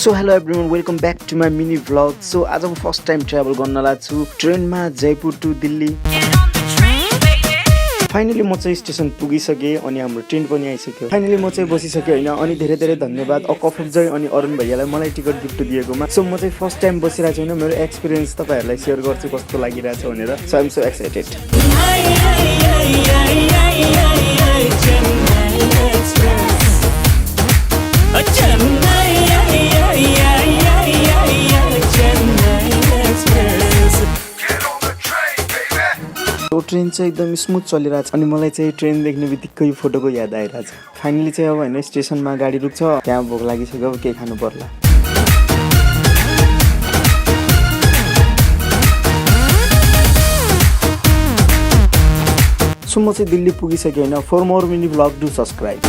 So hello everyone welcome back to my mini vlog. So आज म first time travel गर्न लाग्छु ट्रेनमा जयपुर टु दिल्ली। फाइनली म चाहिँ स्टेसन पुगिसकेँ अनि हाम्रो ट्रेन पनि आइसक्यो। फाइनली म चाहिँ बसिसकेँ होइन। अनि धेरै धेरै धन्यवाद अकफुक जय अनि अरुण भैयालाई मलाई टिकट गिफ्ट दिएकोमा। सो म चाहिँ फर्स्ट टाइम बसिरहेको छु होइन। मेरो एक्सपिरियन्स तपाईँहरूलाई सेयर गर्छु कस्तो लागिरहेछ भनेर। So I'm so excited. Train चाहिँ एकदम स्मुथ चलिरहेछ अनि मलाई चाहिँ ट्रेन देख्ने बित्तिकै फोटोको याद आइरहेछ। फाइनली चाहिँ अब होइन स्टेसनमा गाडी रुक्छ, त्यहाँ भोक लागिसक्यो, अब केही खानु पर्ला। सो म चाहिँ दिल्ली पुगिसकेँ होइन। For more mini vlog do subscribe.